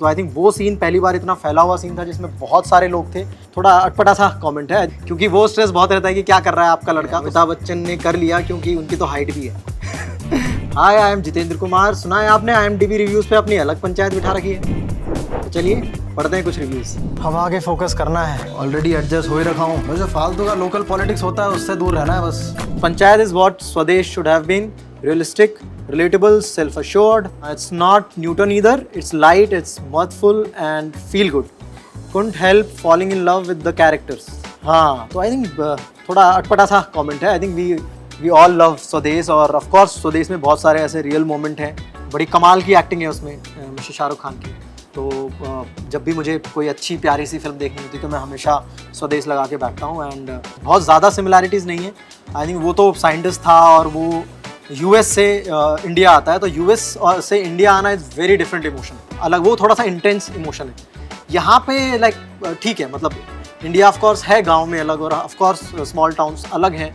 तो I think वो scene पहली बार इतना फैला हुआ सीन था जिसमें बहुत सारे लोग थे। थोड़ा अटपटा सा कमेंट है क्योंकि वो स्ट्रेस बहुत रहता है कि क्या कर रहा है आपका लड़का। अमिताभ बच्चन ने कर लिया क्योंकि उनकी तो हाइट भी है। हाय, आई एम जितेंद्र कुमार। सुना है आपने IMDb रिव्यूज़ पे अपनी अलग पंचायत बिठा रखी है। तो चलिए पढ़ते हैं कुछ रिव्यूज़। हम आगे फोकस करना है, ऑलरेडी एडजस्ट हो ही रखा हूँ। वैसे फालतू का लोकल पॉलिटिक्स होता है उससे दूर रहना है बस। Panchayat is what Swades should have been, realistic, relatable, self-assured. It's not Newton either. It's light, it's mirthful and feel good. Couldn't help falling in love with the characters. हाँ, तो I think थोड़ा अटपटा सा comment है। I think we all love स्वदेश, और of course स्वदेश में बहुत सारे ऐसे real moment हैं। बड़ी कमाल की एक्टिंग है उसमें मिस्टर शाहरुख खान की। तो जब भी मुझे कोई अच्छी प्यारी सी फिल्म देखनी होती है तो मैं हमेशा स्वदेश लगा के बैठता हूँ। एंड बहुत ज़्यादा सिमिलैरिटीज़ नहीं है। आई थिंक वो तो साइंटिस्ट था और वो US से इंडिया आता है, तो US से इंडिया आना इज़ वेरी डिफरेंट इमोशन, अलग, वो थोड़ा सा इंटेंस इमोशन है। यहाँ पे लाइक ठीक है, मतलब इंडिया ऑफ कोर्स है गांव में अलग, और ऑफ कोर्स स्मॉल टाउन्स अलग हैं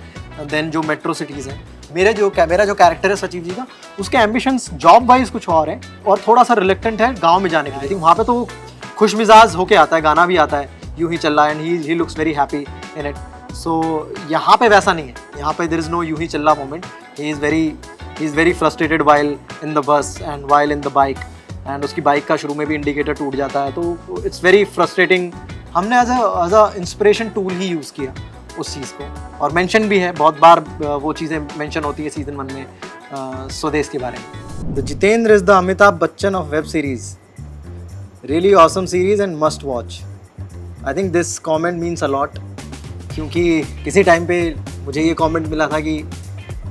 देन जो मेट्रो सिटीज़ हैं। मेरा जो कैरेक्टर है सचिव जी का, उसके एम्बिशंस जॉब वाइज कुछ और है और थोड़ा सा रिलेक्टेंट है गाँव में जाने के लिए। वहाँ पर तो खुश मिजाज होके आता है, गाना भी आता है यूँ ही चल रहा है, and he looks very happy in it. So यहाँ पे वैसा नहीं है। यहाँ पे देयर इज़ नो यूँ ही चल रहा moment. he is very frustrated while in the bus and while in the bike, and उसकी बाइक का शुरू में भी इंडिकेटर टूट जाता है, तो इट्स वेरी फ्रस्ट्रेटिंग। हमने एज अ इंस्पिरेशन टूल ही यूज़ किया उस चीज़ को, और मेंशन भी है बहुत बार, वो चीज़ें मेंशन होती है सीजन 1 में स्वदेश के बारे में। The Jitendra is the Amitabh Bachchan of web series, really awesome series and must watch. I think this comment means a lot, क्योंकि किसी टाइम पे मुझे ये कॉमेंट मिला था कि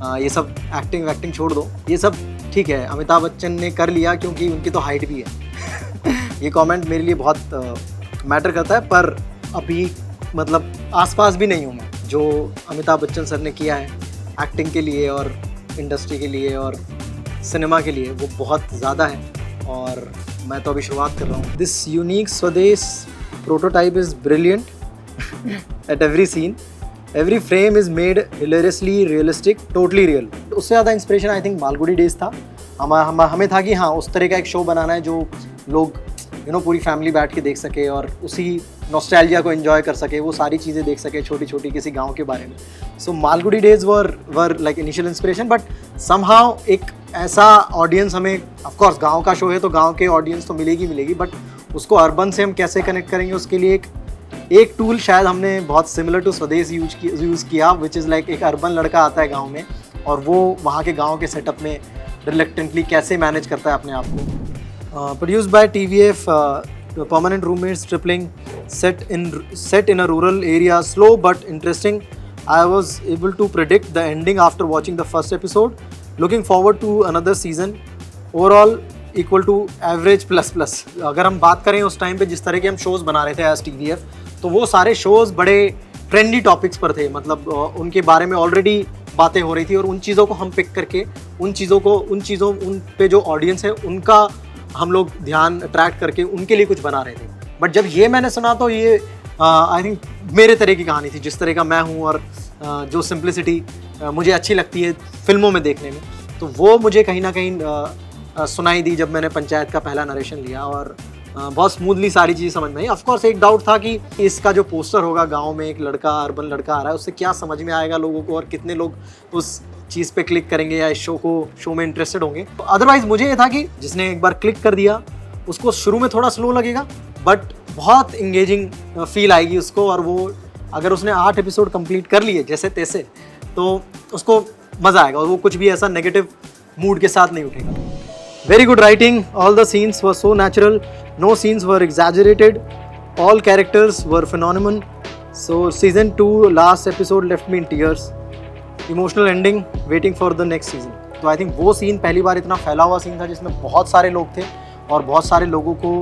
ये सब एक्टिंग छोड़ दो, ये सब ठीक है, अमिताभ बच्चन ने कर लिया क्योंकि उनकी तो हाइट भी है। ये कमेंट मेरे लिए बहुत मैटर करता है, पर अभी मतलब आसपास भी नहीं हूँ मैं जो अमिताभ बच्चन सर ने किया है एक्टिंग के लिए और इंडस्ट्री के लिए और सिनेमा के लिए, वो बहुत ज़्यादा है, और मैं तो अभी शुरुआत कर रहा हूँ। This unique Swades prototype is brilliant at every scene, every frame is made hilariously realistic, totally real. उससे ज़्यादा inspiration I think Malgudi Days था। हमें था कि हाँ, उस तरह का एक शो बनाना है जो लोग पूरी फैमिली बैठ के देख सके और उसी नॉस्टैल्जिया को एंजॉय कर सके, वो सारी चीज़ें देख सके छोटी छोटी किसी गांव के बारे में। So Malgudi Days were like initial inspiration, but somehow एक ऐसा ऑडियंस हमें, ऑफकोर्स गाँव का शो है तो गाँव के ऑडियंस तो मिलेगी, बट उसको अर्बन से हम कैसे कनेक्ट करेंगे, उसके लिए एक टूल शायद हमने बहुत सिमिलर टू स्वदेश यूज़ किया, विच इज़ लाइक एक अर्बन लड़का आता है गांव में और वो वहाँ के गांव के सेटअप में रिलेक्टेंटली कैसे मैनेज करता है अपने आप को। Produced by TVF, Permanent Roommates Tripling, set in a rural area, slow but interesting. I was able to predict the ending after watching the first episode, looking forward to another season, overall equal to average plus. अगर हम बात करें उस time पे जिस तरह के हम शोज़ बना रहे थे एज TVF, तो वो सारे शोज़ बड़े ट्रेंडी टॉपिक्स पर थे, मतलब उनके बारे में ऑलरेडी बातें हो रही थी, और उन चीज़ों को हम पिक करके उन पे जो ऑडियंस है उनका हम लोग ध्यान अट्रैक्ट करके उनके लिए कुछ बना रहे थे। बट जब ये मैंने सुना तो ये आई थिंक मेरे तरह की कहानी थी, जिस तरह का मैं हूँ, और जो सिंप्लिसिटी मुझे अच्छी लगती है फिल्मों में देखने में, तो वो मुझे कहीं ना कहीं सुनाई दी जब मैंने पंचायत का पहला नरेशन लिया, और बहुत स्मूथली सारी चीज़ें समझ में आई। ऑफकोर्स एक डाउट था कि इसका जो पोस्टर होगा, गांव में एक लड़का, अर्बन लड़का आ रहा है, उससे क्या समझ में आएगा लोगों को, और कितने लोग उस चीज़ पे क्लिक करेंगे या इस शो में इंटरेस्टेड होंगे। अदरवाइज मुझे ये था कि जिसने एक बार क्लिक कर दिया उसको शुरू में थोड़ा स्लो लगेगा, बट बहुत इंगेजिंग फील आएगी उसको, और वो अगर उसने 8 एपिसोड कंप्लीट कर लिए जैसे तैसे, तो उसको मज़ा आएगा, और वो कुछ भी ऐसा नेगेटिव मूड के साथ नहीं उठेगा। Very good writing, all the scenes were so natural, no scenes were exaggerated, all characters were phenomenal. So season 2 last episode left me in tears. Emotional ending, waiting for the next season. तो I think वो scene पहली बार इतना फैला हुआ scene था जिसमें बहुत सारे लोग थे और बहुत सारे लोगों को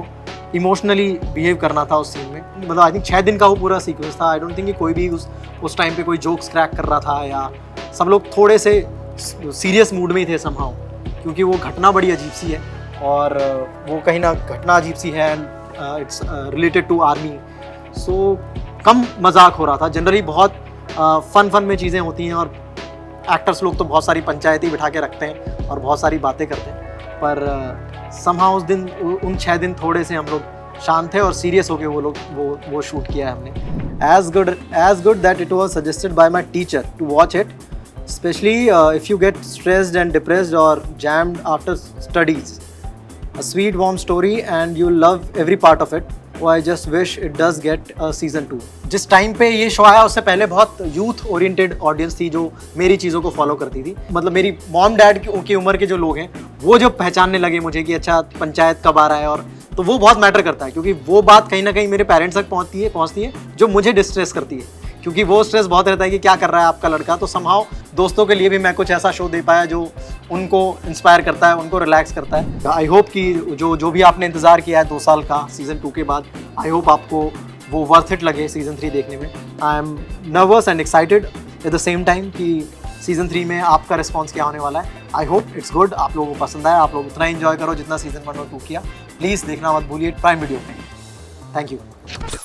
इमोशनली बिहेव करना था उस सीन में। मतलब आई थिंक 6 दिन का वो पूरा सीक्वेंस था। आई डोंट थिंक कि कोई भी उस टाइम पे कोई जोक्स क्रैक कर रहा था, या सब लोग थोड़े से सीरियस मूड में ही थे समहाउ, क्योंकि वो घटना बड़ी अजीब सी है, और वो कहीं ना घटना अजीब सी है, and it's related to army. So कम मजाक हो रहा था, जनरली बहुत फन में चीज़ें होती हैं, और एक्टर्स लोग तो बहुत सारी पंचायती बिठा के रखते हैं और बहुत सारी बातें करते हैं, पर समहाउ उस दिन उन 6 दिन थोड़े से हम लोग शांत थे और सीरियस होके वो शूट किया है हमने। As good that it was suggested by my teacher to watch it, specially if you get stressed and depressed और jammed after studies. A sweet warm story and you'll love every part of it. Oh, I just wish it does get a season 2. जिस time पे ये show आया उससे पहले बहुत youth oriented audience थी जो मेरी चीज़ों को फॉलो करती थी। मतलब मेरी मॉम डैड की उम्र के जो लोग हैं वो जो पहचानने लगे मुझे कि अच्छा पंचायत कब आ रहा है, और तो वो बहुत मैटर करता है क्योंकि वो बात कहीं ना कहीं मेरे पेरेंट्स तक पहुंचती है जो मुझे डिस्ट्रेस करती है, क्योंकि वो स्ट्रेस बहुत रहता है कि क्या कर रहा है आपका लड़का। तो समहाउ दोस्तों के लिए भी मैं कुछ ऐसा शो दे पाया जो उनको इंस्पायर करता है, उनको रिलैक्स करता है। आई होप कि जो भी आपने इंतज़ार किया है 2 साल का सीज़न 2 के बाद, आई होप आपको वो वर्थ इट लगे सीज़न 3 देखने में। I am nervous and excited at the same time कि सीज़न 3 में आपका रिस्पॉन्स क्या होने वाला है। आई होप इट्स गुड, आप लोगों को पसंद आया, आप लोग उतना एंजॉय करो जितना सीज़न 1 और 2 किया। प्लीज़ देखना मत भूलिए प्राइम वीडियो पे। Thank you.